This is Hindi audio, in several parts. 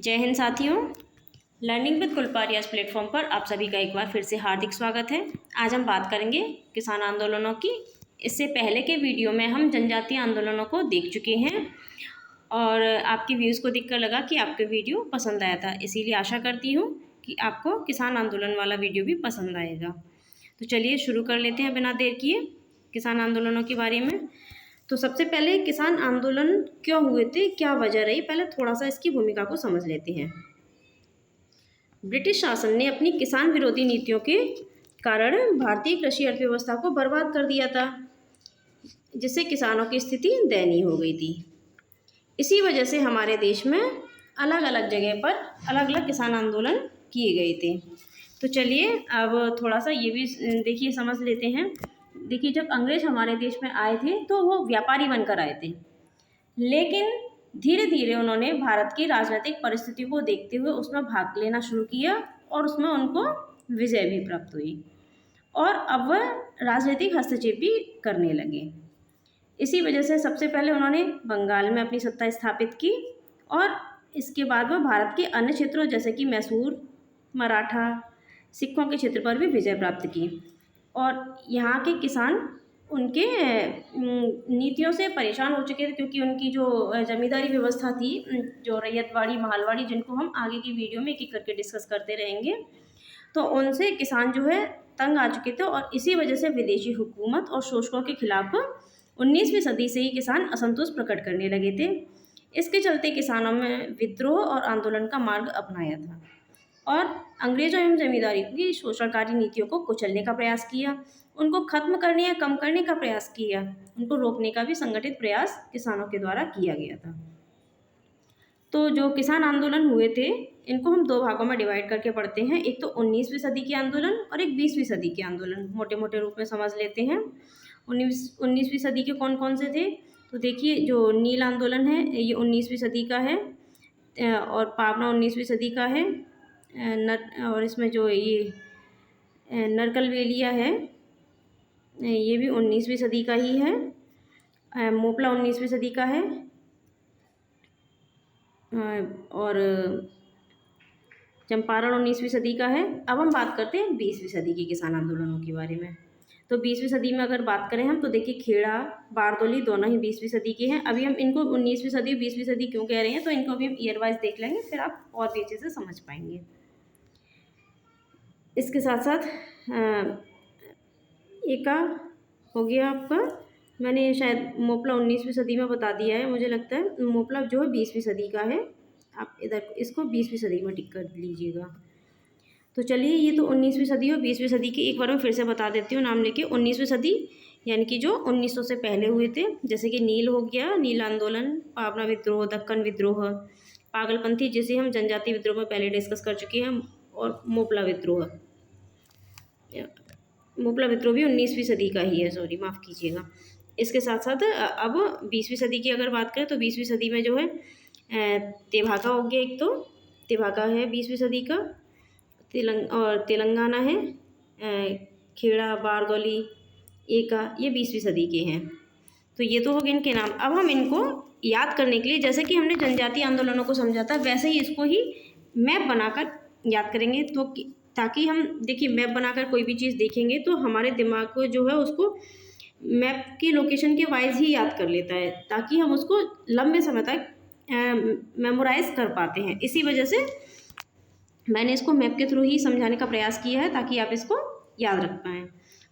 जय हिंद साथियों। लर्निंग विद कुलपारियाज प्लेटफॉर्म पर आप सभी का एक बार फिर से हार्दिक स्वागत है। आज हम बात करेंगे किसान आंदोलनों की। इससे पहले के वीडियो में हम जनजातीय आंदोलनों को देख चुके हैं और आपकी व्यूज़ को देखकर लगा कि आपको वीडियो पसंद आया था, इसीलिए आशा करती हूँ कि आपको किसान आंदोलन वाला वीडियो भी पसंद आएगा। तो चलिए शुरू कर लेते हैं बिना देर किए किसान आंदोलनों के बारे में। तो सबसे पहले किसान आंदोलन क्यों हुए थे, क्या वजह रही, पहले थोड़ा सा इसकी भूमिका को समझ लेते हैं। ब्रिटिश शासन ने अपनी किसान विरोधी नीतियों के कारण भारतीय कृषि अर्थव्यवस्था को बर्बाद कर दिया था, जिससे किसानों की स्थिति दयनीय हो गई थी। इसी वजह से हमारे देश में अलग अलग जगह पर अलग अलग किसान आंदोलन किए गए थे। तो चलिए अब थोड़ा सा ये भी देखिए समझ लेते हैं। देखिए, जब अंग्रेज हमारे देश में आए थे तो वो व्यापारी बनकर आए थे, लेकिन धीरे धीरे उन्होंने भारत की राजनीतिक परिस्थिति को देखते हुए उसमें भाग लेना शुरू किया और उसमें उनको विजय भी प्राप्त हुई और अब वह राजनीतिक हस्तक्षेप भी करने लगे। इसी वजह से सबसे पहले उन्होंने बंगाल में अपनी सत्ता स्थापित की और इसके बाद वह भारत के अन्य क्षेत्रों जैसे कि मैसूर, मराठा, सिखों के क्षेत्र पर भी विजय प्राप्त की और यहाँ के किसान उनके नीतियों से परेशान हो चुके थे, क्योंकि उनकी जो जमींदारी व्यवस्था थी, जो रैयतवाड़ी, मालवाड़ी, जिनको हम आगे की वीडियो में एक एक करके डिस्कस करते रहेंगे, तो उनसे किसान जो है तंग आ चुके थे और इसी वजह से विदेशी हुकूमत और शोषकों के खिलाफ 19वीं सदी से ही किसान असंतोष प्रकट करने लगे थे। इसके चलते किसानों में विद्रोह और आंदोलन का मार्ग अपनाया था और अंग्रेजों एवं जमींदारी की शोषणकारी नीतियों को कुचलने का प्रयास किया, उनको खत्म करने या कम करने का प्रयास किया, उनको रोकने का भी संगठित प्रयास किसानों के द्वारा किया गया था। तो जो किसान आंदोलन हुए थे इनको हम दो भागों में डिवाइड करके पढ़ते हैं। एक तो 19वीं सदी के आंदोलन और एक 20वीं सदी के आंदोलन, मोटे मोटे रूप में समझ लेते हैं। 19वीं सदी के कौन कौन से थे, तो देखिए जो नील आंदोलन है ये 19वीं सदी का है और पावना 19वीं सदी का है, और इसमें जो ये नरकलवेलिया है ये भी 19वीं सदी का ही है, मोपला 19वीं सदी का है और चंपारण 19वीं सदी का है। अब हम बात करते हैं 20वीं सदी के किसान आंदोलनों के बारे में। तो 20वीं सदी में अगर बात करें हम तो देखिए खेड़ा, बारदोली दोनों ही 20वीं सदी के हैं। अभी हम इनको 19वीं सदी 20वीं सदी क्यों कह रहे हैं तो इनको भी हम ईयर वाइज देख लेंगे, फिर आप और भी अच्छे से समझ पाएंगे। इसके साथ साथ एका हो गया आपका, मैंने शायद मोपला 19वीं सदी में बता दिया है, मुझे लगता है मोपला जो है 20वीं सदी का है। आप इधर इसको 20वीं सदी में टिक कर लीजिएगा। तो चलिए ये तो 19वीं सदी और 20वीं सदी की एक बार मैं फिर से बता देती हूँ नाम लेके। 19वीं सदी यानी कि जो 1900 से पहले हुए थे, जैसे कि नील हो गया, नील आंदोलन, पावना विद्रोह, दक्कन विद्रोह, पागलपंथी जिसे हम जनजातीय विद्रोह में पहले डिस्कस कर चुके हैं, और मोपला विद्रोह। मोपला विद्रोह भी 19वीं सदी का ही है, सॉरी माफ़ कीजिएगा। इसके साथ साथ अब 20वीं सदी की अगर बात करें तो 20वीं सदी में जो है तेभागा हो गया, एक तो तेभागा है 20वीं सदी का, तेलंगाना है, खेड़ा, बारदौली, एका, ये 20वीं सदी के हैं। तो ये तो हो गए इनके नाम। अब हम इनको याद करने के लिए, जैसे कि हमने जनजातीय आंदोलनों को समझा था, वैसे ही इसको ही मैप बनाकर याद करेंगे, तो ताकि हम देखिए मैप बनाकर कोई भी चीज़ देखेंगे तो हमारे दिमाग को जो है उसको मैप की लोकेशन के वाइज ही याद कर लेता है, ताकि हम उसको लंबे समय तक मेमोराइज कर पाते हैं। इसी वजह से मैंने इसको मैप के थ्रू ही समझाने का प्रयास किया है, ताकि आप इसको याद रख पाएँ।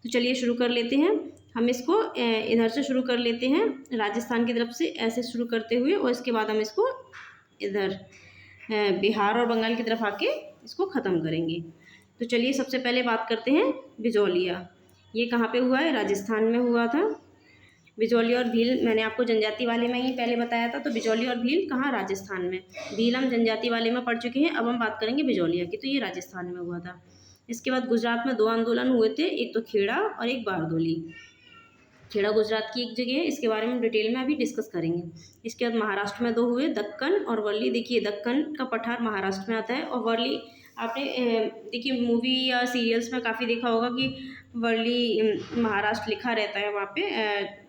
तो चलिए शुरू कर लेते हैं। हम इसको इधर से शुरू कर लेते हैं, राजस्थान की तरफ से ऐसे शुरू करते हुए, और इसके बाद हम इसको इधर बिहार और बंगाल की तरफ आके इसको ख़त्म करेंगे। तो चलिए सबसे पहले बात करते हैं बिजौलिया। ये कहाँ पे हुआ है, राजस्थान में हुआ था। बिजौली और भील मैंने आपको जनजाति वाले में ही पहले बताया था, तो बिजौली और भील कहाँ, राजस्थान में। भील हम जनजाति वाले में पढ़ चुके हैं, अब हम बात करेंगे बिजौलिया की, तो ये राजस्थान में हुआ था। इसके बाद गुजरात में दो आंदोलन हुए थे, एक तो खेड़ा और एक बारदौली। खेड़ा गुजरात की एक जगह है, इसके बारे में डिटेल में अभी डिस्कस करेंगे। इसके बाद महाराष्ट्र में दो हुए, दक्कन और वर्ली। देखिए दक्कन का पठार महाराष्ट्र में आता है, और वर्ली आपने देखिए मूवी या सीरियल्स में काफ़ी देखा होगा कि वर्ली महाराष्ट्र लिखा रहता है वहाँ पे,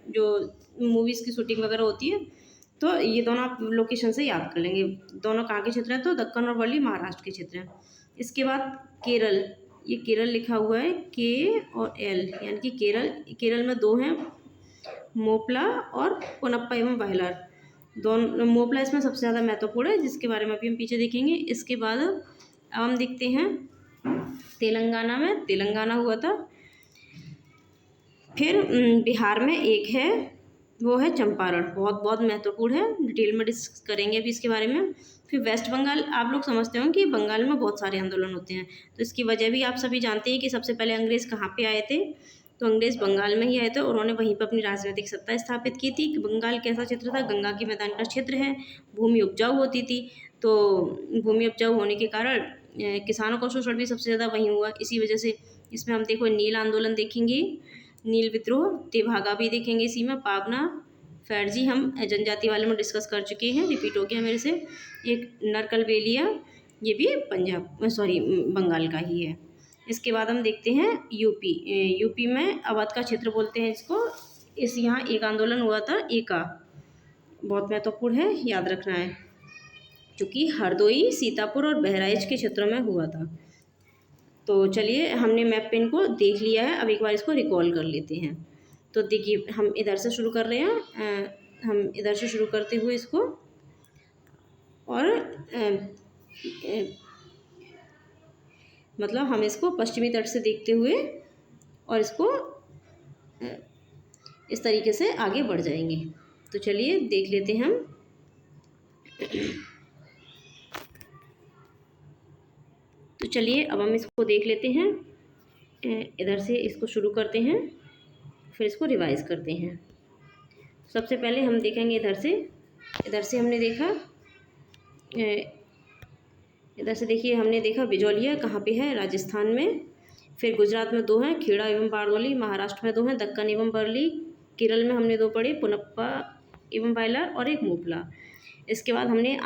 जो मूवीज़ की शूटिंग वगैरह होती है। तो ये दोनों आप लोकेशन से याद कर लेंगे। दोनों कहाँ के क्षेत्र हैं, तो दक्कन और वर्ली महाराष्ट्र के क्षेत्र हैं। इसके बाद केरल, ये केरल लिखा हुआ है के और एल, यानी कि केरल में दो हैं, मोपला और पोनप्पा एवं वायलार। दोनों, मोपला इसमें सबसे ज़्यादा महत्वपूर्ण है, जिसके बारे में अभी हम पीछे देखेंगे। इसके बाद अब हम देखते हैं तेलंगाना में, तेलंगाना हुआ था। फिर बिहार में एक है, वो है चंपारण, बहुत बहुत महत्वपूर्ण है, डिटेल में डिस्कस करेंगे अभी इसके बारे में। फिर वेस्ट बंगाल, आप लोग समझते हो कि बंगाल में बहुत सारे आंदोलन होते हैं, तो इसकी वजह भी आप सभी जानते हैं कि सबसे पहले अंग्रेज़ कहाँ पे आए थे, तो अंग्रेज़ बंगाल में ही आए थे और उन्होंने वहीं पर अपनी राजनीतिक सत्ता स्थापित की थी। बंगाल कैसा क्षेत्र था, गंगा के मैदान का क्षेत्र है, भूमि उपजाऊ होती थी, तो भूमि उपजाऊ होने के कारण किसानों का शोषण भी सबसे ज़्यादा वहीं हुआ। इसी वजह से इसमें हम देखो नील आंदोलन देखेंगे, नील विद्रोह, तेभागा भी देखेंगे इसी में, पावना, फैरजी हम जनजाति वाले में डिस्कस कर चुके हैं, रिपीट हो गया मेरे से। एक नरकलबेलिया, ये भी बंगाल का ही है। इसके बाद हम देखते हैं यूपी, यूपी में अवध का क्षेत्र बोलते हैं इसको। यहाँ एक आंदोलन हुआ था, एका, बहुत महत्वपूर्ण है, याद रखना है, क्योंकि हरदोई, सीतापुर और बहराइच के क्षेत्रों में हुआ था। तो चलिए, हमने मैप पे इनको देख लिया है, अब एक बार इसको रिकॉल कर लेते हैं। तो देखिए, हम इधर से शुरू कर रहे हैं, हम इधर से शुरू करते हुए इसको, और मतलब हम इसको पश्चिमी तट से देखते हुए और इसको इस तरीके से आगे बढ़ जाएंगे। तो चलिए देख लेते हैं हम। तो चलिए अब हम इसको देख लेते हैं, इधर से इसको शुरू करते हैं, फिर इसको रिवाइज करते हैं। सबसे पहले हम देखेंगे इधर से हमने देखा, इधर से देखिए हमने देखा बिजौलिया कहाँ पे है, राजस्थान में। फिर गुजरात में दो हैं, खेड़ा एवं बारडोली, महाराष्ट्र में दो हैं, दक्कन एवं वर्ली, केरल में हमने दो पढ़े, पुनप्पा एवं वायलार और एक मोपला। इसके बाद हमने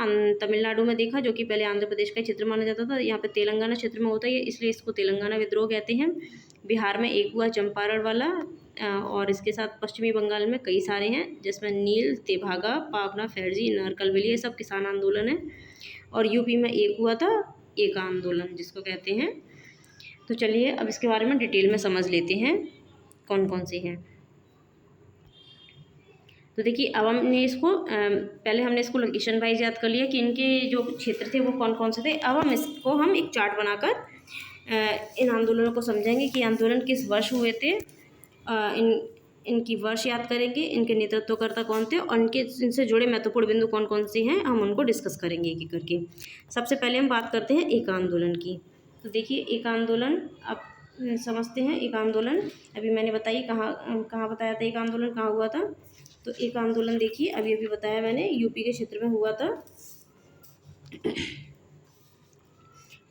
तमिलनाडु में देखा, जो कि पहले आंध्र प्रदेश का क्षेत्र माना जाता था, यहाँ पे तेलंगाना क्षेत्र में होता है, इसलिए इसको तेलंगाना विद्रोह कहते हैं। बिहार में एक हुआ चंपारण वाला, और इसके साथ पश्चिमी बंगाल में कई सारे हैं, जिसमें नील, तेभागा, पावना, फैरजी, नरकलबेली, ये सब किसान आंदोलन है। और यूपी में एक हुआ था, एका आंदोलन जिसको कहते हैं। तो चलिए अब इसके बारे में डिटेल में समझ लेते हैं कौन कौन से हैं। तो देखिए, अब हमने इसको पहले हमने इसको लोकेशन वाइज याद कर लिया कि इनके जो क्षेत्र थे वो कौन कौन से थे। अब हम एक चार्ट बनाकर इन आंदोलनों को समझेंगे कि आंदोलन किस वर्ष हुए थे, इनकी वर्ष याद करेंगे, इनके नेतृत्वकर्ता कौन थे और इनसे जुड़े महत्वपूर्ण बिंदु कौन कौन से हैं, हम उनको डिस्कस करेंगे एक एक करके। सबसे पहले हम बात करते हैं एक आंदोलन की। तो देखिए, एक आंदोलन अब समझते हैं। एक आंदोलन अभी मैंने बताई कहाँ बताया था, एक आंदोलन कहाँ हुआ था। तो एक आंदोलन देखिए अभी बताया मैंने, यूपी के क्षेत्र में हुआ था।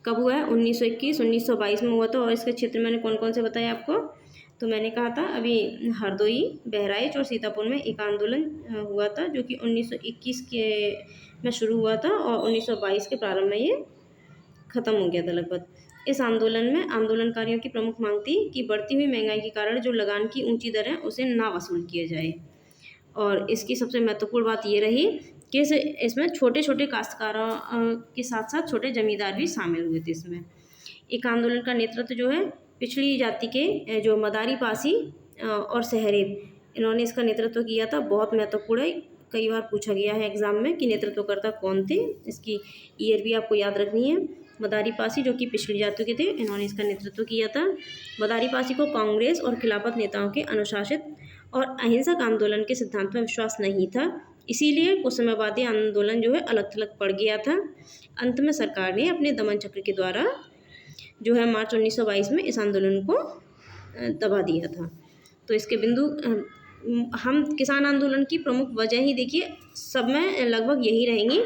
कब हुआ है, 1921, 1922 में हुआ था। और इसके क्षेत्र मैंने कौन कौन से बताया आपको, तो मैंने कहा था अभी हरदोई, बहराइच और सीतापुर में एक आंदोलन हुआ था, जो कि 1921 के में शुरू हुआ था और 1922 के प्रारंभ में ये ख़त्म हो गया था लगभग। इस आंदोलन में आंदोलनकारियों की प्रमुख मांग थी कि बढ़ती हुई महंगाई के कारण जो लगान की ऊंची दर है उसे ना वसूल किया जाए। और इसकी सबसे महत्वपूर्ण बात ये रही कि इसमें छोटे छोटे काश्तकारों के साथ साथ छोटे जमींदार भी शामिल हुए थे इसमें। एक आंदोलन का नेतृत्व जो है पिछड़ी जाति के जो मदारी पासी और सहरेब, इन्होंने इसका नेतृत्व किया था। बहुत महत्वपूर्ण है, कई बार पूछा गया है एग्जाम में कि नेतृत्वकर्ता कौन थे, इसकी ईयर भी आपको याद रखनी है। मदारी पासी जो कि पिछड़ी जाति के थे, इन्होंने इसका नेतृत्व किया था। मदारी पासी को कांग्रेस और खिलाफत नेताओं के अनुशासित और अहिंसक आंदोलन के सिद्धांत में विश्वास नहीं था, इसीलिए कुछ समय बाद ये आंदोलन जो है अलग थलग पड़ गया था। अंत में सरकार ने अपने दमन चक्र के द्वारा जो है मार्च 1922 में इस आंदोलन को दबा दिया था। तो इसके बिंदु हम किसान आंदोलन की प्रमुख वजह ही देखिए सब में लगभग यही रहेंगी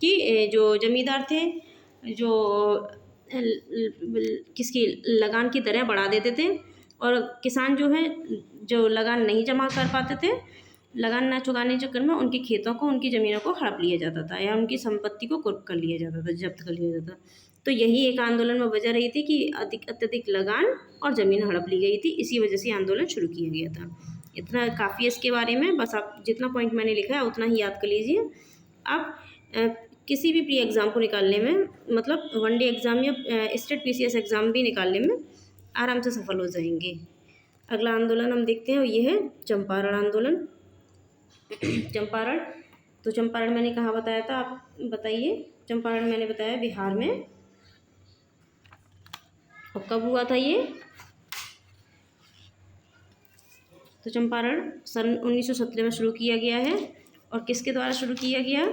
कि जो जमींदार थे जो किसकी लगान की दरें बढ़ा देते थे और किसान जो है जो लगान नहीं जमा कर पाते थे, लगान ना चुकाने के चक्कर में उनके खेतों को, उनकी ज़मीनों को हड़प लिया जाता था या उनकी संपत्ति को कुर्क कर लिया जाता था, जब्त कर लिया जाता। तो यही एक आंदोलन में वजह रही थी कि अत्यधिक लगान और ज़मीन हड़प ली गई थी, इसी वजह से आंदोलन शुरू किया गया था। इतना काफ़ी है इसके बारे में, बस आप जितना पॉइंट मैंने लिखा है उतना ही याद कर लीजिए। आप किसी भी प्री एग्ज़ाम को निकालने में, मतलब वनडे एग्ज़ाम या स्टेट पीसीएस एग्ज़ाम भी निकालने में आराम से सफल हो जाएंगे। अगला आंदोलन हम देखते हैं, ये है चंपारण आंदोलन। चंपारण, तो चंपारण मैंने कहाँ बताया था, आप बताइए। चंपारण मैंने बताया बिहार में। और कब हुआ था ये? तो चंपारण सन 1917 में शुरू किया गया है। और किसके द्वारा शुरू किया गया?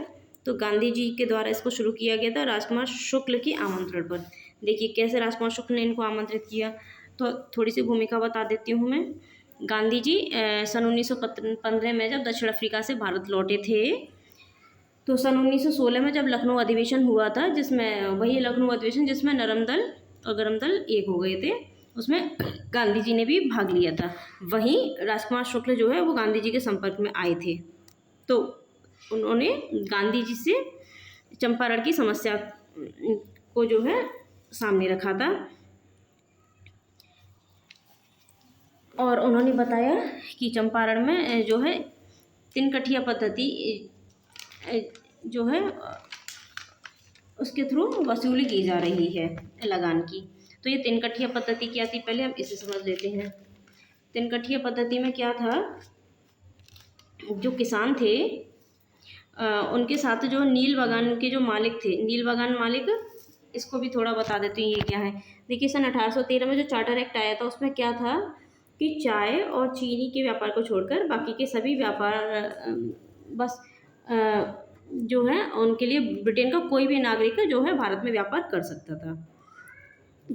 तो गांधी जी के द्वारा इसको शुरू किया गया था, राजकुमार शुक्ल के आमंत्रण पर। देखिए कैसे राजकुमार शुक्ल ने इनको आमंत्रित किया, तो थोड़ी सी भूमिका बता देती हूँ मैं। गांधी जी सन 1915 में जब दक्षिण अफ्रीका से भारत लौटे थे, तो सन 1916 में जब लखनऊ अधिवेशन हुआ था, जिसमें वही लखनऊ अधिवेशन जिसमें नरम दल और गरम दल एक हो गए थे, उसमें गांधी जी ने भी भाग लिया था। वहीं राजकुमार शुक्ल जो है वो गांधी जी के संपर्क में आए थे, तो उन्होंने गांधी जी से चंपारण की समस्या को जो है सामने रखा था। और उन्होंने बताया कि चंपारण में जो है तिनकठिया पद्धति जो है उसके थ्रू वसूली की जा रही है लगान की। तो ये तिनकठिया पद्धति क्या थी, पहले हम इसे समझ लेते हैं। तिनकठिया पद्धति में क्या था, जो किसान थे उनके साथ जो नील बागान के जो मालिक थे, नील बागान मालिक, इसको भी थोड़ा बता देती हूँ ये क्या है। देखिए सन 1813 में जो चार्टर एक्ट आया था, उसमें क्या था कि चाय और चीनी के व्यापार को छोड़कर बाकी के सभी व्यापार बस जो है उनके लिए ब्रिटेन का कोई भी नागरिक जो है भारत में व्यापार कर सकता था।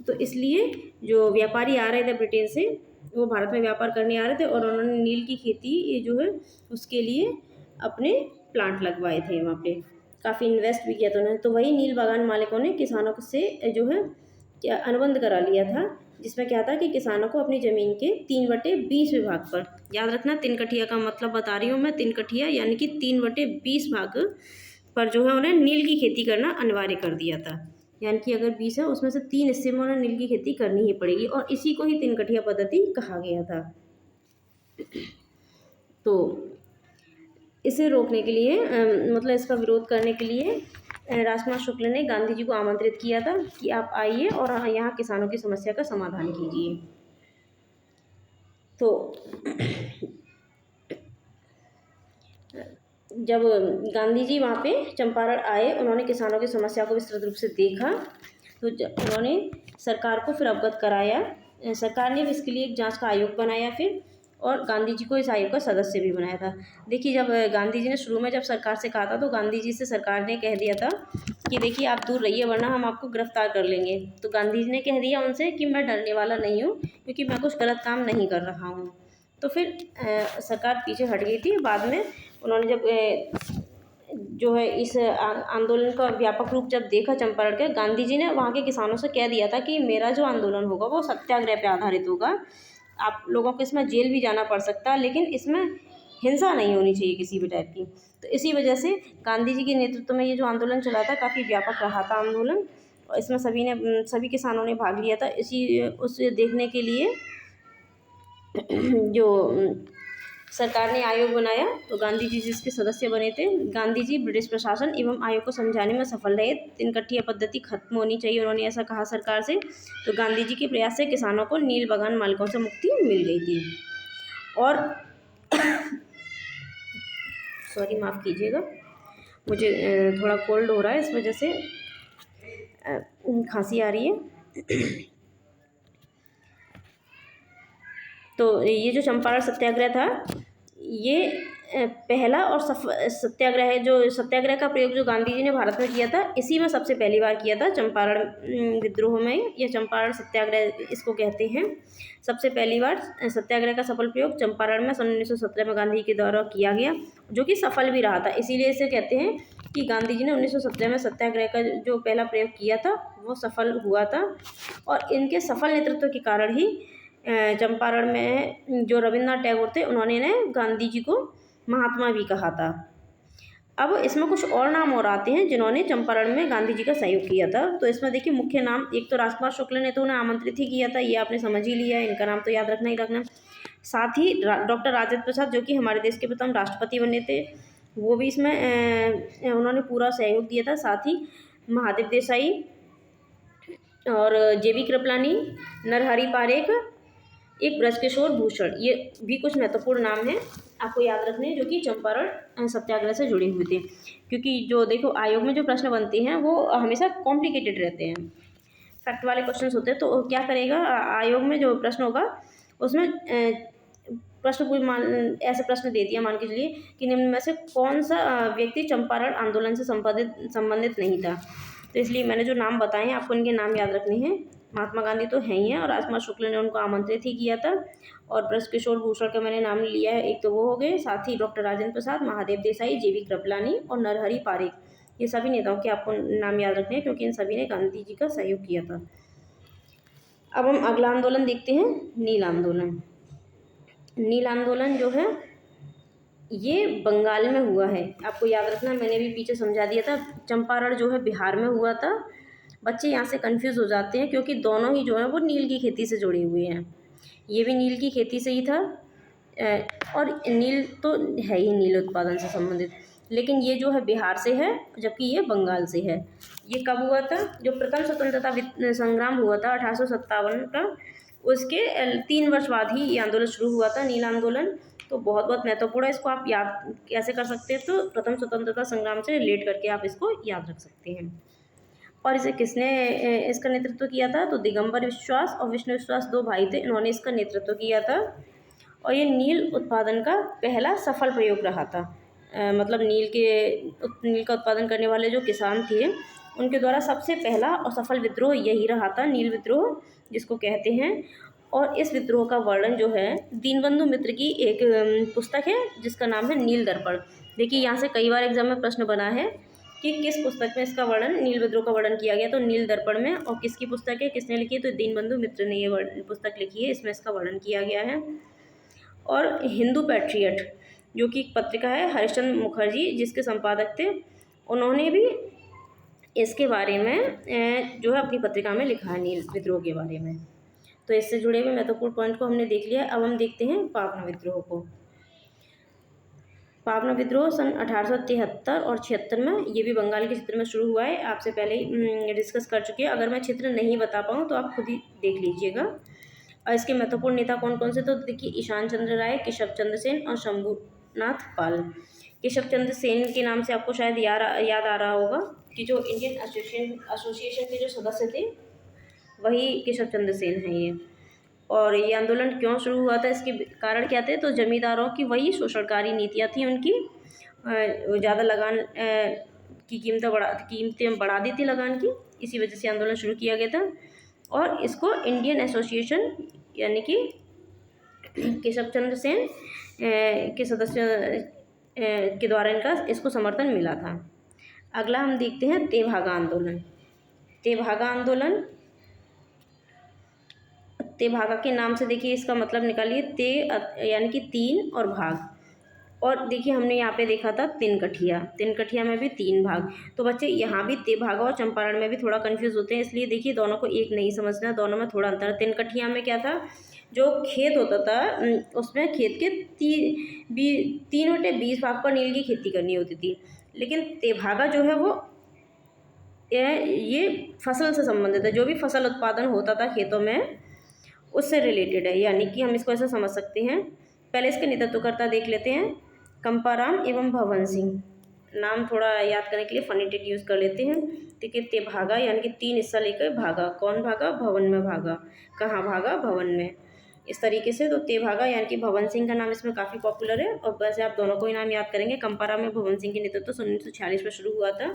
तो इसलिए जो व्यापारी आ रहे थे ब्रिटेन से, वो भारत में व्यापार करने आ रहे थे, और उन्होंने नील की खेती ये जो है उसके लिए अपने प्लांट लगवाए थे वहाँ पे, काफ़ी इन्वेस्ट भी किया था उन्होंने। तो वही नील बागान मालिकों ने किसानों से जो है क्या अनुबंध करा लिया था, जिसमें क्या था कि किसानों को अपनी ज़मीन के 3/20 विभाग पर, याद रखना तिनकठिया का मतलब बता रही हूँ मैं, तिनकठिया यानी कि 3/20 भाग पर जो है उन्हें नील की खेती करना अनिवार्य कर दिया था। यानी कि अगर 20 है उसमें से 3 हिस्से में उन्हें नील की खेती करनी ही पड़ेगी, और इसी को ही तिनकठिया पद्धति कहा गया था। तो इसे रोकने के लिए मतलब इसका विरोध करने के लिए राजकुमार शुक्ल ने गांधी जी को आमंत्रित किया था कि आप आइए और यहाँ किसानों की समस्या का समाधान कीजिए। तो जब गांधी जी वहाँ पे चंपारण आए, उन्होंने किसानों की समस्या को विस्तृत रूप से देखा, तो उन्होंने सरकार को फिर अवगत कराया। सरकार ने इसके लिए एक जांच का आयोग बनाया फिर, और गांधी जी को इस आयोग का सदस्य भी बनाया था। देखिए जब गांधी जी ने शुरू में जब सरकार से कहा था, तो गांधी जी से सरकार ने कह दिया था कि देखिए आप दूर रहिए वरना हम आपको गिरफ्तार कर लेंगे। तो गांधी जी ने कह दिया उनसे कि मैं डरने वाला नहीं हूँ, क्योंकि मैं कुछ गलत काम नहीं कर रहा हूँ। तो फिर सरकार पीछे हट गई थी। बाद में उन्होंने जब जो है इस आंदोलन का व्यापक रूप जब देखा चंपारण के, गांधी जी ने वहाँ के किसानों से कह दिया था कि मेरा जो आंदोलन होगा वो सत्याग्रह पे आधारित होगा, आप लोगों को इसमें जेल भी जाना पड़ सकता है, लेकिन इसमें हिंसा नहीं होनी चाहिए किसी भी टाइप की। तो इसी वजह से गांधी जी के नेतृत्व में ये जो आंदोलन चला था काफ़ी व्यापक रहा था आंदोलन, और इसमें सभी किसानों ने भाग लिया था। उसे देखने के लिए जो सरकार ने आयोग बनाया, तो गांधी जी जिसके सदस्य बने थे। गांधी जी ब्रिटिश प्रशासन एवं आयोग को समझाने में सफल रहे, तिनकठिया पद्धति खत्म होनी चाहिए, उन्होंने ऐसा कहा सरकार से। तो गांधी जी के प्रयास से किसानों को नील बागान मालिकों से मुक्ति मिल गई थी। और सॉरी माफ़ कीजिएगा, मुझे थोड़ा कोल्ड हो रहा है, इस वजह से खांसी आ रही है। तो ये जो चंपारण सत्याग्रह था, ये पहला और सत्याग्रह है। जो सत्याग्रह का प्रयोग जो गांधी जी ने भारत में किया था, इसी में सबसे पहली बार किया था, चंपारण विद्रोह में। यह चंपारण सत्याग्रह इसको कहते हैं। सबसे पहली बार सत्याग्रह का सफल प्रयोग चंपारण में सन 1917 में गांधी के द्वारा किया गया, जो कि सफल भी रहा था। इसीलिए इसे कहते हैं कि गांधी जी ने 1917 में सत्याग्रह का जो पहला प्रयोग किया था वो सफल हुआ था। और इनके सफल नेतृत्व के कारण ही चंपारण में जो रविन्द्रनाथ टैगोर थे, उन्होंने गांधी जी को महात्मा भी कहा था। अब इसमें कुछ और नाम और आते हैं जिन्होंने चंपारण में गांधी जी का सहयोग किया था। तो इसमें देखिए मुख्य नाम, एक तो राजकुमार शुक्ल ने तो उन्हें आमंत्रित ही किया था, ये आपने समझ ही लिया है, इनका नाम तो याद रखना ही रखना। साथ ही डॉक्टर राजेंद्र प्रसाद, जो कि हमारे देश के प्रथम राष्ट्रपति बने थे, वो भी इसमें उन्होंने पूरा सहयोग दिया था। साथ ही महादेव देसाई और जेबी कृपलानी, नरहरि पारेख, एक ब्रजकिशोर भूषण, ये भी कुछ महत्वपूर्ण नाम हैं आपको याद रखने हैं, जो कि चंपारण सत्याग्रह से जुड़े हुए थे। क्योंकि जो देखो आयोग में जो प्रश्न बनते हैं वो हमेशा कॉम्प्लिकेटेड रहते हैं, फैक्ट वाले क्वेश्चंस होते हैं। तो क्या करेगा आयोग में जो प्रश्न होगा उसमें प्रश्न कोई ऐसे प्रश्न दे दिया, मान के चलिए कि निम्न में से कौन सा व्यक्ति चंपारण आंदोलन से संबंधित नहीं था। तो इसलिए मैंने जो नाम बताए हैं आपको इनके नाम याद रखने हैं। महात्मा गांधी तो है ही हैं, और राजकुमार शुक्ल ने उनको आमंत्रित ही किया था। और ब्रजकिशोर भूषण का मैंने नाम लिया है, एक तो वो हो गए। साथ ही डॉक्टर राजेंद्र प्रसाद, महादेव देसाई, जेबी कृपलानी और नरहरि पारेख, ये सभी नेताओं के आपको नाम याद रखने हैं, क्योंकि इन सभी ने गांधी जी का सहयोग किया था। अब हम अगला आंदोलन देखते हैं, नील आंदोलन। नील आंदोलन जो है ये बंगाल में हुआ है, आपको याद रखना, मैंने भी पीछे समझा दिया था। चंपारण जो है बिहार में हुआ था। बच्चे यहाँ से कंफ्यूज हो जाते हैं, क्योंकि दोनों ही जो है वो नील की खेती से जुड़े हुए हैं। ये भी नील की खेती से ही था, और नील तो है ही नील उत्पादन से संबंधित, लेकिन ये जो है बिहार से है, जबकि ये बंगाल से है। ये कब हुआ था? जो प्रथम स्वतंत्रता संग्राम हुआ था 1857 का, उसके 3 वर्ष बाद ही ये आंदोलन शुरू हुआ था, नील आंदोलन। तो बहुत बहुत महत्वपूर्ण है, इसको आप याद कैसे कर सकते हैं? तो प्रथम स्वतंत्रता संग्राम से रिलेट करके आप इसको याद रख सकते हैं। और इसे किसने इसका नेतृत्व किया था? तो दिगंबर विश्वास और विष्णु विश्वास 2 भाई थे, इन्होंने इसका नेतृत्व किया था। और ये नील उत्पादन का पहला सफल प्रयोग रहा था। मतलब नील का उत्पादन करने वाले जो किसान थे, उनके द्वारा सबसे पहला और सफल विद्रोह यही रहा था, नील विद्रोह जिसको कहते हैं। और इस विद्रोह का वर्णन जो है दीनबंधु मित्र की एक पुस्तक है, जिसका नाम है नील दर्पण। देखिए यहाँ से कई बार एग्जाम में प्रश्न बना है कि किस पुस्तक में इसका वर्णन, नील विद्रोह का वर्णन किया गया। तो नील दर्पण में। और किसकी पुस्तक है, किसने लिखी है? तो दीनबंधु मित्र ने ये पुस्तक लिखी है, इसमें इसका वर्णन किया गया है। और हिंदू पैट्रियट जो कि एक पत्रिका है, हरिश्चंद्र मुखर्जी जिसके संपादक थे, उन्होंने भी इसके बारे में जो है अपनी पत्रिका में लिखा है, नील विद्रोह के बारे में। तो इससे जुड़े हुए महत्वपूर्ण पॉइंट को हमने देख लिया। अब हम देखते हैं पावना विद्रोह को। पावना विद्रोह सन 1873 और 76 में, ये भी बंगाल के क्षेत्र में शुरू हुआ है। आपसे पहले ही डिस्कस कर चुके हैं, अगर मैं क्षेत्र नहीं बता पाऊँ तो आप खुद ही देख लीजिएगा। और इसके महत्वपूर्ण नेता कौन कौन से? तो देखिए ईशान चंद्र राय, केशव चंद्र सेन और शंभूनाथ पाल। केशव चंद्र सेन के नाम से आपको शायद याद आ रहा होगा कि जो इंडियन एसोसिएशन के जो सदस्य थे वही केशव चंद्र सेन हैं ये। और ये आंदोलन क्यों शुरू हुआ था, इसके कारण क्या थे? तो जमींदारों की वही शोषणकारी नीतियाँ थी उनकी, ज़्यादा लगान की कीमतें बढ़ा दी थी लगान की, इसी वजह से आंदोलन शुरू किया गया था। और इसको इंडियन एसोसिएशन यानी कि केशव चंद्र सेन के सदस्य के द्वारा इसको समर्थन मिला था। अगला हम देखते हैं तेभागा आंदोलन। तेभागा के नाम से देखिए इसका मतलब निकालिए, ते यानी कि 3 और भाग। और देखिए हमने यहाँ पे देखा था तिनकठिया में भी 3 भाग। तो बच्चे यहाँ भी तेभागा और चंपारण में भी थोड़ा कंफ्यूज होते हैं, इसलिए देखिए दोनों को एक नहीं समझना, दोनों में थोड़ा अंतर है। तिनकठिया में क्या था, जो खेत होता था उसमें खेत के 3/20 भाग पर नील की खेती करनी होती थी। लेकिन तेभागा जो है वो ये फसल से संबंधित है, जो भी फसल उत्पादन होता था खेतों में उससे रिलेटेड है, यानी कि हम इसको ऐसा समझ सकते हैं। पहले इसके नेतृत्वकर्ता देख लेते हैं, कंपाराम एवं भवन सिंह। नाम थोड़ा याद करने के लिए फनेटिक यूज़ कर लेते हैं। ठीक है, तेभागा यानी कि 3 हिस्सा लेकर भागा। कौन भागा? भवन में भागा। कहाँ भागा? भवन में। इस तरीके से तो तेभागा यानी कि भवन सिंह का नाम इसमें काफ़ी पॉपुलर है। और वैसे आप दोनों को ही नाम याद करेंगे। कंपाराम में भवन सिंह के नेतृत्व 1946 में शुरू हुआ था।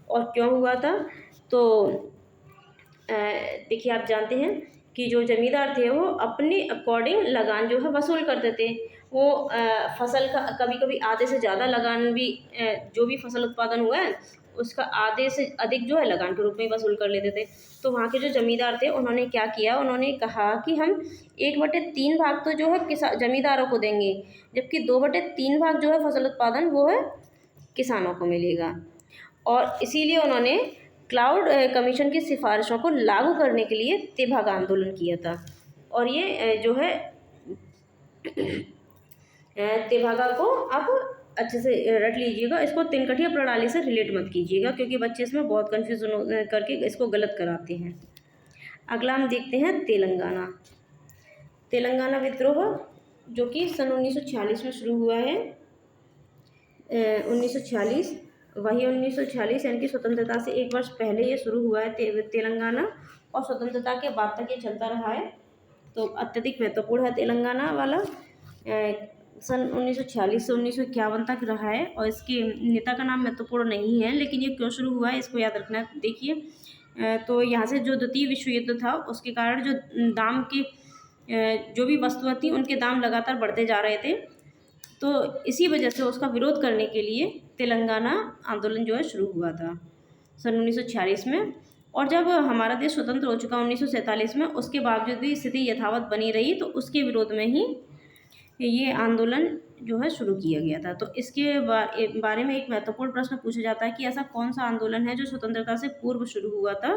और क्यों हुआ था? तो देखिए आप जानते हैं कि जो जमींदार थे वो अपने अकॉर्डिंग लगान जो है वसूल करते थे। वो फसल का कभी कभी आधे से ज़्यादा लगान भी, जो भी फसल उत्पादन हुआ है उसका आधे से अधिक जो है लगान के रूप में वसूल कर लेते थे। तो वहाँ के जो जमींदार थे उन्होंने क्या किया, उन्होंने कहा कि हम 1/3 भाग तो जो है जमींदारों को देंगे, जबकि 2/3 भाग जो है फसल उत्पादन वो है किसानों को मिलेगा। और इसीलिए उन्होंने क्लाउड कमीशन की सिफारिशों को लागू करने के लिए तेभागा आंदोलन किया था। और ये जो है तेभागा को आप अच्छे से रट लीजिएगा। इसको तिनकठिया प्रणाली से रिलेट मत कीजिएगा, क्योंकि बच्चे इसमें बहुत कन्फ्यूजन करके इसको गलत कराते हैं। अगला हम देखते हैं तेलंगाना। तेलंगाना विद्रोह जो कि सन 1946 में शुरू हुआ है। 1946, वही 1946 यानी कि स्वतंत्रता से एक वर्ष पहले ये शुरू हुआ है तेलंगाना, और स्वतंत्रता के बाद तक ये चलता रहा है। तो अत्यधिक महत्वपूर्ण है तेलंगाना वाला। सन 1946 से 1951 तक रहा है, और इसके नेता का नाम महत्वपूर्ण नहीं है, लेकिन ये क्यों शुरू हुआ है इसको याद रखना। देखिए, तो यहाँ से जो द्वितीय विश्व युद्ध था उसके कारण जो दाम के जो भी वस्तुएं थी उनके दाम लगातार बढ़ते जा रहे थे। तो इसी वजह से उसका विरोध करने के लिए तेलंगाना आंदोलन जो है शुरू हुआ था सन 1946 में। और जब हमारा देश स्वतंत्र हो चुका 1947 में, उसके बावजूद भी स्थिति यथावत बनी रही, तो उसके विरोध में ही ये आंदोलन जो है शुरू किया गया था। तो इसके बारे में एक महत्वपूर्ण प्रश्न पूछा जाता है कि ऐसा कौन सा आंदोलन है जो स्वतंत्रता से पूर्व शुरू हुआ था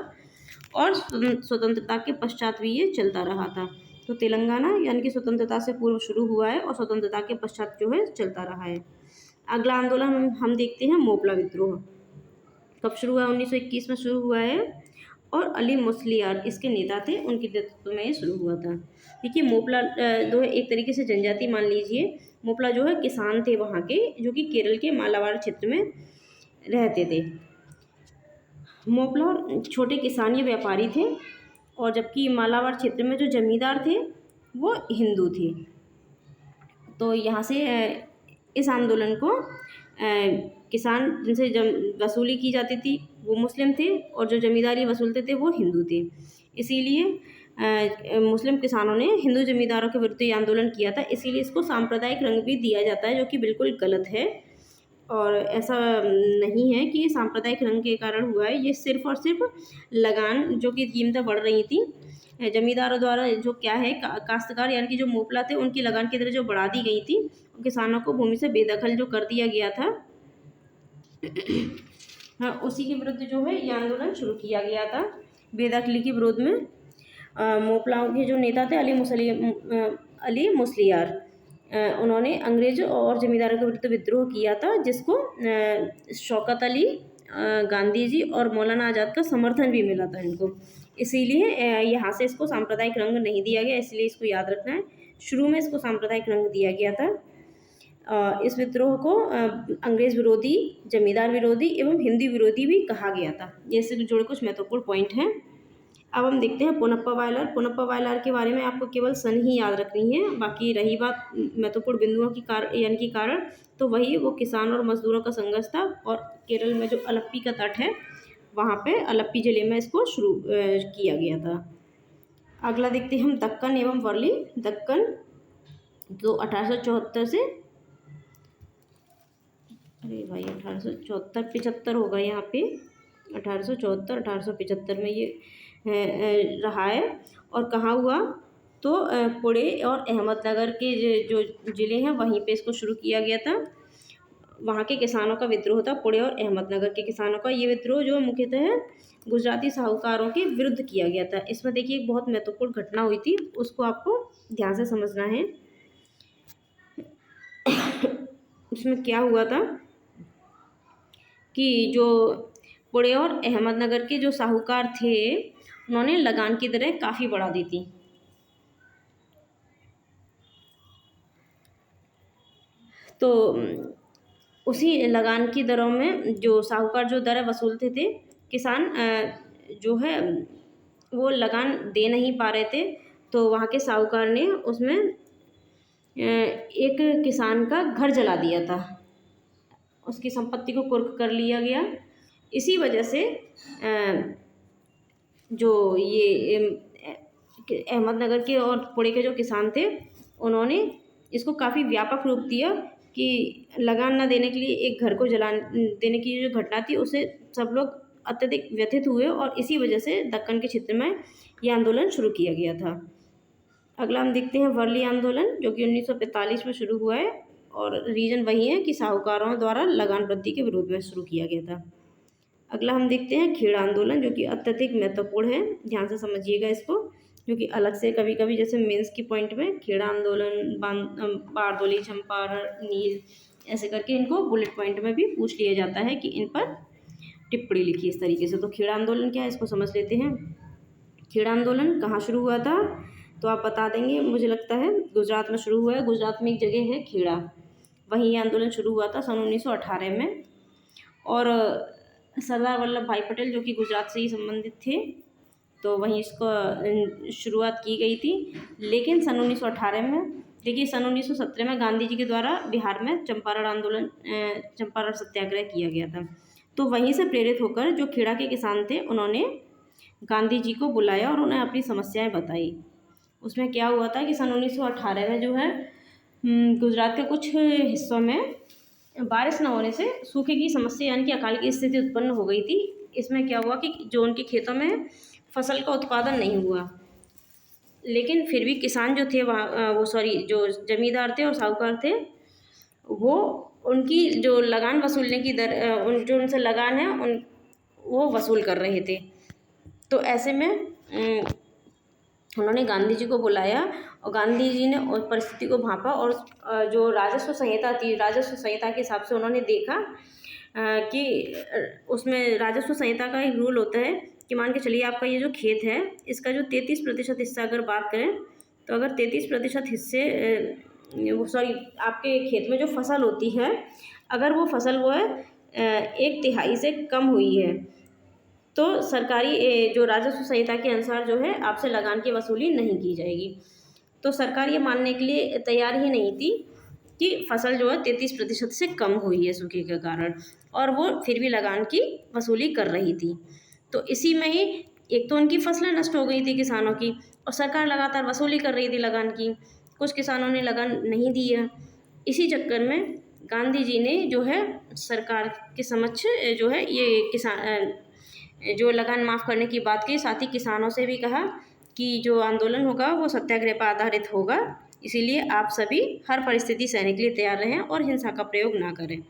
और स्वतंत्रता के पश्चात भी ये चलता रहा था। तो तेलंगाना यानी कि स्वतंत्रता से पूर्व शुरू हुआ है और स्वतंत्रता के पश्चात जो है चलता रहा है। अगला आंदोलन हम देखते हैं मोपला विद्रोह। कब शुरू हुआ? 1921 में शुरू हुआ है, और अली मुसलियार इसके नेता थे, उनके नेतृत्व में ये शुरू हुआ था। देखिए, मोपला जो है एक तरीके से जनजाति मान लीजिए। मोपला जो है किसान थे वहाँ के, जो कि केरल के मालाबार क्षेत्र में रहते थे। मोपला छोटे किसान या व्यापारी थे, और जबकि मालाबार क्षेत्र में जो जमींदार थे वो हिंदू थे। तो यहाँ से इस आंदोलन को किसान जिनसे वसूली की जाती थी वो मुस्लिम थे, और जो जमींदारी वसूलते थे वो हिंदू थे। इसीलिए मुस्लिम किसानों ने हिंदू जमींदारों के विरुद्ध ये आंदोलन किया था। इसीलिए इसको सांप्रदायिक रंग भी दिया जाता है, जो कि बिल्कुल गलत है। और ऐसा नहीं है कि ये सांप्रदायिक रंग के कारण हुआ है। ये सिर्फ और सिर्फ लगान जो कि कीमतें बढ़ रही थी जमींदारों द्वारा, जो क्या है काश्तकार यानी कि जो मोपला थे उनकी लगान की दरें जो बढ़ा दी गई थी, किसानों को भूमि से बेदखल जो कर दिया गया था, हाँ, उसी के विरुद्ध जो है ये आंदोलन शुरू किया गया था, बेदखली के विरोध में। मोपलाओं के जो नेता थे अली मुसलियार, उन्होंने अंग्रेज और जमींदारों के विरुद्ध विद्रोह किया था, जिसको शौकत अली, गांधी जी और मौलाना आज़ाद का समर्थन भी मिला था इनको। इसीलिए यहाँ से इसको सांप्रदायिक रंग नहीं दिया गया, इसलिए इसको याद रखना है। शुरू में इसको सांप्रदायिक रंग दिया गया था। इस विद्रोह को अंग्रेज विरोधी, जमींदार विरोधी एवं हिंदी विरोधी भी कहा गया था। ये से जुड़े कुछ महत्वपूर्ण पॉइंट हैं। अब हम देखते हैं पुनप्पा वायलार। पुनप्पा वायलार के बारे में आपको केवल सन ही याद रखनी है, बाकी रही बात महत्वपूर्ण बिंदुओं की यानी कि कारण, तो वही वो किसान और मजदूरों का संघर्ष था। और केरल में जो अलप्पी का तट है वहाँ पे अलप्पी जिले में इसको शुरू किया गया था। अगला देखते हैं हम दक्कन एवं वर्ली। दक्कन तो 1874 से, अरे भाई 1874 75 होगा यहाँ पे, 1874 1875 में ये रहा है। और कहाँ हुआ? तो पुणे और अहमदनगर के जो ज़िले हैं वहीं पे इसको शुरू किया गया था। वहाँ के किसानों का विद्रोह था, पुणे और अहमदनगर के किसानों का। ये विद्रोह जो मुख्यतः गुजराती साहूकारों के विरुद्ध किया गया था। इसमें देखिए एक बहुत महत्वपूर्ण घटना हुई थी, उसको आपको ध्यान से समझना है। इसमें क्या हुआ था कि जो पुणे और अहमदनगर के जो साहूकार थे उन्होंने लगान की दरें काफ़ी बढ़ा दी थी। तो उसी लगान की दरों में जो साहूकार जो दरें वसूलते थे, किसान जो है वो लगान दे नहीं पा रहे थे, तो वहाँ के साहूकार ने उसमें एक किसान का घर जला दिया था, उसकी संपत्ति को कुर्क कर लिया गया। इसी वजह से जो ये अहमदनगर के और पुणे के जो किसान थे उन्होंने इसको काफ़ी व्यापक रूप दिया कि लगान न देने के लिए एक घर को जला देने की जो घटना थी उससे सब लोग अत्यधिक व्यथित हुए, और इसी वजह से दक्कन के क्षेत्र में ये आंदोलन शुरू किया गया था। अगला हम देखते हैं वर्ली आंदोलन, जो कि 1945 में शुरू हुआ है, और रीज़न वही है कि साहूकारों द्वारा लगान वृद्धि के विरोध में शुरू किया गया था। अगला हम देखते हैं खेड़ा आंदोलन, जो कि अत्यधिक महत्वपूर्ण है, ध्यान से समझिएगा इसको। जो कि अलग से कभी कभी जैसे मेंस की पॉइंट में खेड़ा आंदोलन, बारदोली, चंपारण, नील, ऐसे करके इनको बुलेट पॉइंट में भी पूछ लिया जाता है कि इन पर टिप्पणी लिखी इस तरीके से। तो खेड़ा आंदोलन क्या है इसको समझ लेते हैं। खेड़ा आंदोलन कहाँ शुरू हुआ था, तो आप बता देंगे। मुझे लगता है गुजरात में शुरू हुआ है। गुजरात में एक जगह है खेड़ा, वहीं ये आंदोलन शुरू हुआ था सन 1918 में। और सरदार वल्लभ भाई पटेल जो कि गुजरात से ही संबंधित थे, तो वहीं इसको शुरुआत की गई थी। लेकिन सन 1918 में, देखिए सन 1917 में गांधी जी के द्वारा बिहार में चंपारण सत्याग्रह किया गया था। तो वहीं से प्रेरित होकर जो खेड़ा के किसान थे उन्होंने गांधी जी को बुलाया और उन्हें अपनी समस्याएं बताई। उसमें क्या हुआ था कि सन 1918 में जो है गुजरात के कुछ हिस्सों में बारिश न होने से सूखे की समस्या यानी कि अकाल की स्थिति उत्पन्न हो गई थी। इसमें क्या हुआ कि जो उनके खेतों में फसल का उत्पादन नहीं हुआ, लेकिन फिर भी किसान जो थे जो जमींदार थे और साहूकार थे, वो उनकी जो लगान वसूलने की जो उनसे लगान है वो वसूल कर रहे थे। तो ऐसे में उन्होंने गांधी जी को बुलाया और गांधी जी ने उस परिस्थिति को भांपा और जो राजस्व संहिता थी, राजस्व संहिता के हिसाब से उन्होंने देखा कि उसमें राजस्व संहिता का एक रूल होता है कि मान के चलिए आपका ये जो खेत है इसका जो 33% हिस्सा अगर बात करें, तो अगर 33% हिस्से आपके खेत में जो फसल होती है, अगर वो फसल वो है 1/3 से कम हुई है, तो सरकारी जो राजस्व संहिता के अनुसार जो है आपसे लगान की वसूली नहीं की जाएगी। तो सरकार ये मानने के लिए तैयार ही नहीं थी कि फसल जो है 33% से कम हुई है सूखे के कारण, और वो फिर भी लगान की वसूली कर रही थी। तो इसी में ही एक तो उनकी फसलें नष्ट हो गई थी किसानों की, और सरकार लगातार वसूली कर रही थी लगान की। कुछ किसानों ने लगान नहीं दी है। इसी चक्कर में गांधी जी ने जो है सरकार के समक्ष जो है ये जो लगान माफ़ करने की बात की, साथ ही किसानों से भी कहा कि जो आंदोलन होगा वो सत्याग्रह पर आधारित होगा, इसीलिए आप सभी हर परिस्थिति सहने के लिए तैयार रहें और हिंसा का प्रयोग ना करें।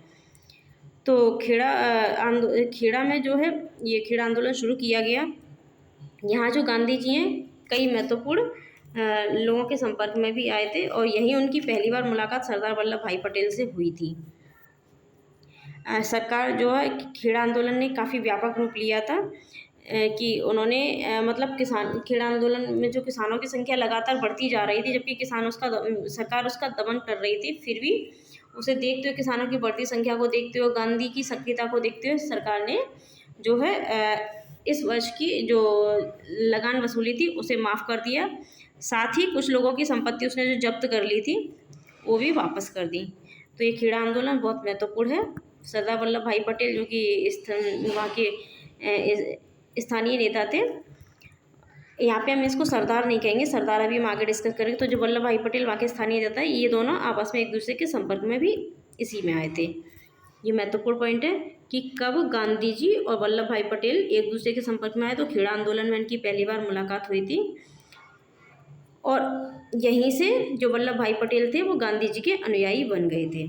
तो खेड़ा में जो है ये खेड़ा आंदोलन शुरू किया गया। यहाँ जो गांधी जी हैं कई महत्वपूर्ण लोगों के संपर्क में भी आए थे, और यहीं उनकी पहली बार मुलाकात सरदार वल्लभ भाई पटेल से हुई थी। सरकार जो है खेड़ा आंदोलन ने काफ़ी व्यापक रूप लिया था कि उन्होंने मतलब खेड़ा आंदोलन में जो किसानों की संख्या लगातार बढ़ती जा रही थी, जबकि सरकार उसका दमन कर रही थी। फिर भी उसे देखते हुए, किसानों की बढ़ती संख्या को देखते हुए, गांधी की सक्रियता को देखते हुए सरकार ने जो है इस वर्ष की जो लगान वसूली थी उसे माफ़ कर दिया। साथ ही कुछ लोगों की संपत्ति उसने जो जब्त कर ली थी वो भी वापस कर दी। तो ये खेड़ा आंदोलन बहुत महत्वपूर्ण है। सरदार वल्लभ भाई पटेल जो कि वहाँ के स्थानीय नेता थे, यहाँ पे हम इसको सरदार नहीं कहेंगे, सरदार अभी हम आगे डिस्कस करेंगे। तो जो वल्लभ भाई पटेल वहाँ के स्थानीय नेता है, ये दोनों आपस में एक दूसरे के संपर्क में भी इसी में आए थे। ये महत्वपूर्ण पॉइंट है कि कब गांधी जी और वल्लभ भाई पटेल एक दूसरे के संपर्क में आए, तो खेड़ा आंदोलन में इनकी पहली बार मुलाकात हुई थी। और यहीं से जो वल्लभ भाई पटेल थे वो गांधी जी के अनुयायी बन गए थे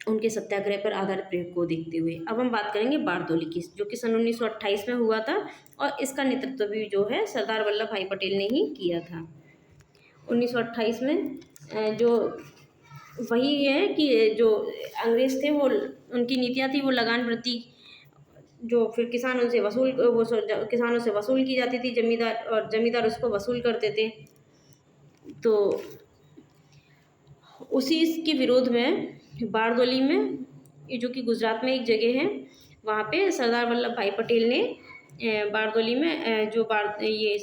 उनके सत्याग्रह पर आधारित प्रयोग को देखते हुए। अब हम बात करेंगे बारदोली की, जो कि सन 1928 में हुआ था, और इसका नेतृत्व भी जो है सरदार वल्लभ भाई पटेल ने ही किया था। 1928 में जो वही है कि जो अंग्रेज़ थे वो उनकी नीतियाँ थी, वो लगान वृत्ति जो फिर किसानों से वसूल की जाती थी, जमींदार उसको वसूल करते थे। तो उसी के विरोध में बारदोली में, ये जो कि गुजरात में एक जगह है, वहाँ पे सरदार वल्लभ भाई पटेल ने बारदोली में ये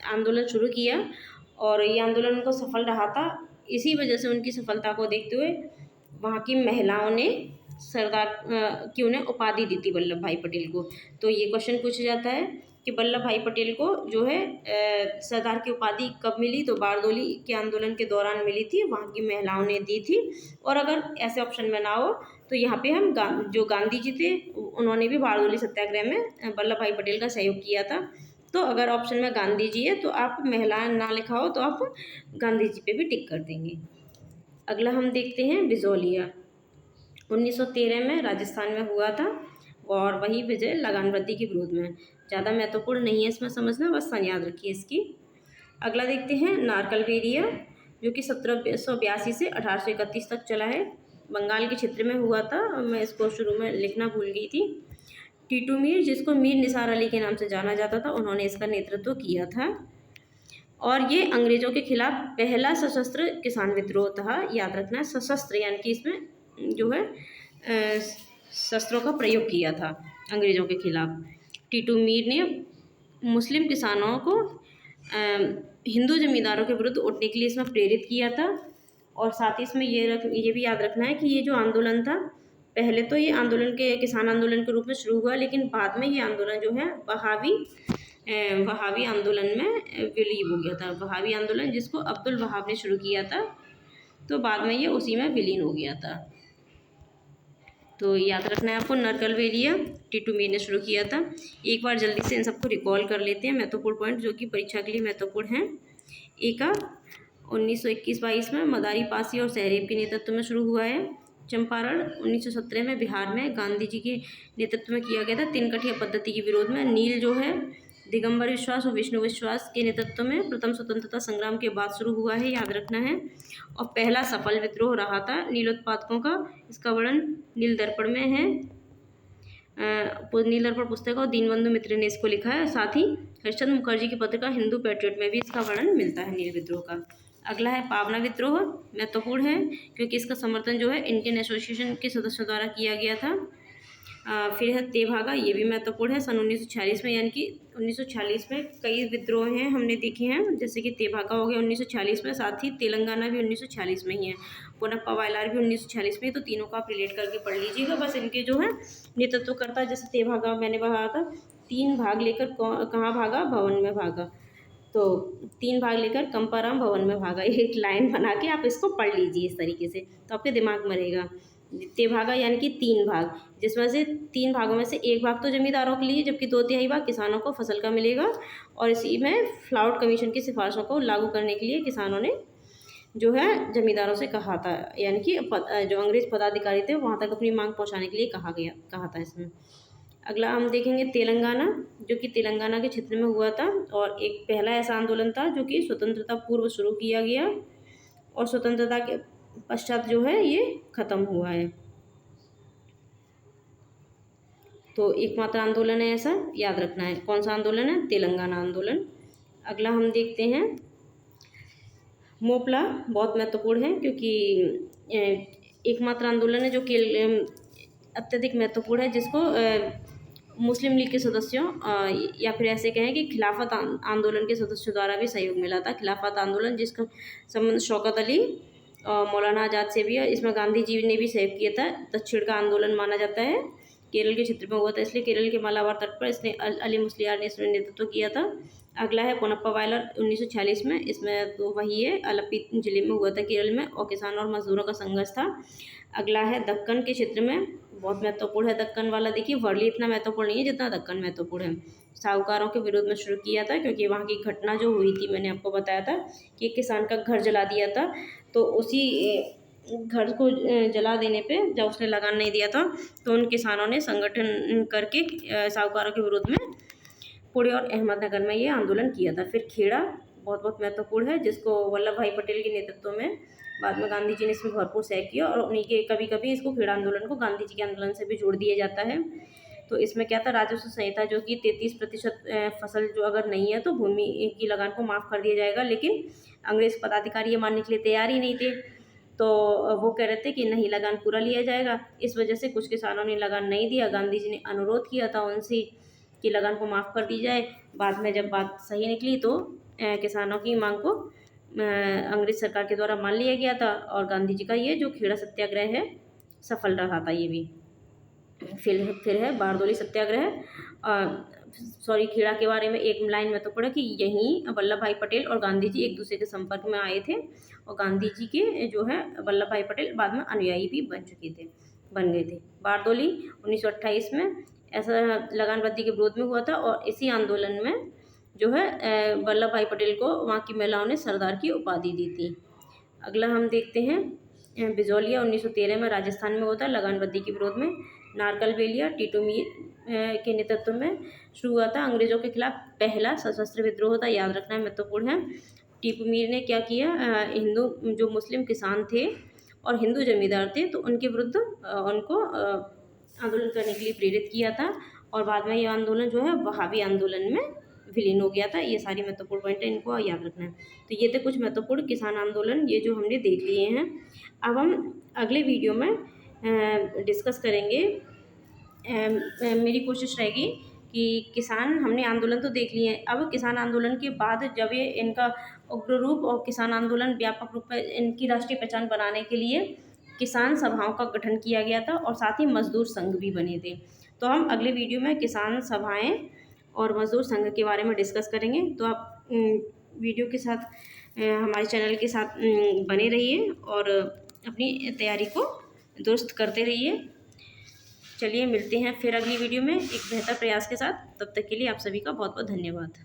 आंदोलन शुरू किया, और ये आंदोलन उनको सफल रहा था। इसी वजह से उनकी सफलता को देखते हुए वहाँ की महिलाओं ने सरदार की उन्हें उपाधि दी थी वल्लभ भाई पटेल को। तो ये क्वेश्चन पूछा जाता है कि वल्लभ भाई पटेल को जो है सरदार की उपाधि कब मिली, तो बारदोली के आंदोलन के दौरान मिली थी, वहाँ की महिलाओं ने दी थी। और अगर ऐसे ऑप्शन में ना हो तो यहाँ पे हम जो गांधी जी थे उन्होंने भी बारदोली सत्याग्रह में वल्लभ भाई पटेल का सहयोग किया था। तो अगर ऑप्शन में गांधी जी है तो आप महिलाएं ना लिखा हो तो आप गांधी जी पे भी टिक कर देंगे। अगला हम देखते हैं बिजौलिया। 1913 में राजस्थान में हुआ था, और वही विजय लगान वृद्धि के विरोध में। ज़्यादा महत्वपूर्ण नहीं है इसमें समझना, बस सन याद रखिए इसकी। अगला देखते हैं नारकलबेरिया, जो कि 1782 से 1831 तक चला है। बंगाल के क्षेत्र में हुआ था। मैं इसको शुरू में लिखना भूल गई थी। टीटू मीर, जिसको मीर निसार अली के नाम से जाना जाता था, उन्होंने इसका नेतृत्व किया था। और ये अंग्रेजों के खिलाफ पहला सशस्त्र किसान विद्रोह था। याद रखना है, सशस्त्र यानी कि इसमें जो है शस्त्रों का प्रयोग किया था अंग्रेजों के खिलाफ। टीटू मीर ने मुस्लिम किसानों को हिंदू जमींदारों के विरुद्ध उठने के लिए इसमें प्रेरित किया था। और साथ ही इसमें ये भी याद रखना है कि ये जो आंदोलन था, पहले तो ये आंदोलन के किसान आंदोलन के रूप में शुरू हुआ, लेकिन बाद में ये आंदोलन जो है वहावी आंदोलन में विलीन हो गया था। वहावी आंदोलन जिसको अब्दुल वहाब ने शुरू किया था, तो बाद में ये उसी में विलीन हो गया था। तो याद रखना है आपको, नारकलबेरिया टीटू मीर ने शुरू किया था। एक बार जल्दी से इन सबको रिकॉल कर लेते हैं, महत्वपूर्ण पॉइंट जो कि परीक्षा के लिए महत्वपूर्ण हैं। एका 1921-22 में मदारी पासी और सहरेब के नेतृत्व में शुरू हुआ है। चंपारण 1917 में बिहार में गांधी जी के नेतृत्व में किया गया था, तिनकठिया पद्धति के विरोध में। नील जो है दिगंबर विश्वास और विष्णु विश्वास के नेतृत्व में प्रथम स्वतंत्रता संग्राम के बाद शुरू हुआ है, याद रखना है। और पहला सफल विद्रोह रहा था नीलोत्पादकों का। इसका वर्णन नील दर्पण में है। नील दर्पण पुस्तक और दीनबंधु मित्र ने इसको लिखा है। साथ ही हरिश्चंद्र मुखर्जी की पत्रिका हिंदू पैट्रियट में भी इसका वर्णन मिलता है, नील विद्रोह का। अगला है पावना विद्रोह, महत्वपूर्ण है क्योंकि इसका समर्थन जो है इंडियन एसोसिएशन के सदस्यों द्वारा किया गया था। फिर है तेभागा, ये भी महत्वपूर्ण है, सन 1946 में, यानी कि 1946 में कई विद्रोह हैं हमने देखे हैं, जैसे कि तेभागा हो गया 1946 में, साथ ही तेलंगाना भी 1946 में ही है, पुनप्पा वायलार भी 1946 में। तो तीनों को आप रिलेट करके पढ़ लीजिएगा। बस इनके जो है नेतृत्वकर्ता, जैसे तेभागा मैंने कहा था, 3 भाग लेकर कहाँ भागा, भवन में भागा। तो 3 भाग लेकर कंपाराम भवन में भागा। एक लाइन बना के आप इसको पढ़ लीजिए इस तरीके से, तो आपके दिमाग में रहेगा। तेभागा यानी कि 3 भाग, जिसमें से 3 भागों में से 1 भाग तो जमींदारों के लिए, जबकि 2/3 भाग किसानों को फसल का मिलेगा। और इसी में फ्लाउड कमीशन की सिफारिशों को लागू करने के लिए किसानों ने जो है जमींदारों से कहा था, यानी कि जो अंग्रेज पदाधिकारी थे वहाँ तक अपनी मांग पहुँचाने के लिए कहा था इसमें। अगला हम देखेंगे तेलंगाना, जो कि तेलंगाना के क्षेत्र में हुआ था और एक पहला ऐसा आंदोलन था जो कि स्वतंत्रता पूर्व शुरू किया गया और स्वतंत्रता के पश्चात जो है ये खत्म हुआ है। तो एकमात्र आंदोलन है ऐसा, याद रखना है। कौन सा आंदोलन है? तेलंगाना आंदोलन। अगला हम देखते हैं मोपला, बहुत महत्वपूर्ण है क्योंकि एकमात्र आंदोलन है जो कि अत्यधिक महत्वपूर्ण है, जिसको मुस्लिम लीग के सदस्यों या फिर ऐसे कहें कि खिलाफत आंदोलन के सदस्यों द्वारा भी सहयोग मिला था। खिलाफत आंदोलन जिसका संबंध शौकत अली मौलाना आज़ाद से भी है। इसमें गांधी जी ने भी सहयोग किया था। दक्षिण का आंदोलन माना जाता है, केरल के क्षेत्र में हुआ था, इसलिए केरल के मालाबार तट पर इसने अली मुस्लियार ने इसमें नेतृत्व किया था। अगला है पुनप्पा वायलार 1946 में, इसमें तो वही है, आलप्पी जिले में हुआ था केरल में, और किसान और मजदूरों का संघर्ष था। अगला है दक्कन के क्षेत्र में, बहुत महत्वपूर्ण है दक्कन वाला। देखिए वर्ली इतना महत्वपूर्ण नहीं है जितना दक्कन महत्वपूर्ण है। साहूकारों के विरोध में शुरू किया था क्योंकि वहाँ की घटना जो हुई थी, मैंने आपको बताया था कि एक किसान का घर जला दिया था, तो उसी घर को जला देने पे जब उसने लगान नहीं दिया था तो उन किसानों ने संगठन करके साहूकारों के विरोध में पुणे और अहमदनगर में ये आंदोलन किया था। फिर खेड़ा बहुत बहुत महत्वपूर्ण है, जिसको वल्लभ भाई पटेल के नेतृत्व में बाद में गांधी जी ने इसमें भरपूर सहयोग किया और उन्हीं के कभी कभी इसको खेड़ा आंदोलन को गांधी जी के आंदोलन से भी जोड़ दिया जाता है। तो इसमें क्या था, राजस्व संहिता जो कि 33% फसल जो अगर नहीं है तो भूमि की लगान को माफ़ कर दिया जाएगा, लेकिन अंग्रेज पदाधिकारी ये मानने के लिए तैयार ही नहीं थे। तो वो कह रहे थे कि नहीं, लगान पूरा लिया जाएगा। इस वजह से कुछ किसानों ने लगान नहीं दिया। गांधी जी ने अनुरोध किया था उनसे कि लगान को माफ़ कर दी जाए। बाद में जब बात सही निकली तो किसानों की मांग को अंग्रेज सरकार के द्वारा मान लिया गया था और गांधी जी का ये जो खेड़ा सत्याग्रह है सफल रहा था। ये भी फिर है बारदोली सत्याग्रह। खेड़ा के बारे में एक लाइन में तो पढ़ा कि यहीं वल्लभ भाई पटेल और गांधी जी एक दूसरे के संपर्क में आए थे और गांधी जी के जो है वल्लभ भाई पटेल बाद में अनुयायी भी बन गए थे। बारदोली 1928 में ऐसा लगानबंदी के विरोध में हुआ था और इसी आंदोलन में जो है वल्लभ भाई पटेल को वहाँ की महिलाओं ने सरदार की उपाधि दी थी। अगला हम देखते हैं बिजौलिया 1913 में राजस्थान में होता है लगानबंदी के विरोध में। नारकलबेलिया टीटू मीर के नेतृत्व में शुरू हुआ था। अंग्रेज़ों के खिलाफ पहला सशस्त्र विद्रोह था, याद रखना है, महत्वपूर्ण है। टीपू मीर ने क्या किया, हिंदू जो मुस्लिम किसान थे और हिंदू जमींदार थे तो उनके विरुद्ध उनको आंदोलन करने के लिए प्रेरित किया था और बाद में ये आंदोलन जो है वहाबी आंदोलन में विलीन हो गया था। ये सारी महत्वपूर्ण पॉइंट है, इनको याद रखना है। तो ये थे कुछ महत्वपूर्ण किसान आंदोलन, ये जो हमने देख लिए हैं। अब हम अगले वीडियो में डिस्कस करेंगे। मेरी कोशिश रहेगी कि किसान हमने आंदोलन तो देख लिए हैं, अब किसान आंदोलन के बाद जब ये इनका उग्र रूप और किसान आंदोलन व्यापक रूप में इनकी राष्ट्रीय पहचान बनाने के लिए किसान सभाओं का गठन किया गया था और साथ ही मजदूर संघ भी बने थे। तो हम अगले वीडियो में किसान सभाएं और मजदूर संघ के बारे में डिस्कस करेंगे। तो आप वीडियो के साथ हमारे चैनल के साथ बने रहिए और अपनी तैयारी को दुरुस्त करते रहिए। चलिए मिलते हैं फिर अगली वीडियो में एक बेहतर प्रयास के साथ। तब तक के लिए आप सभी का बहुत बहुत धन्यवाद।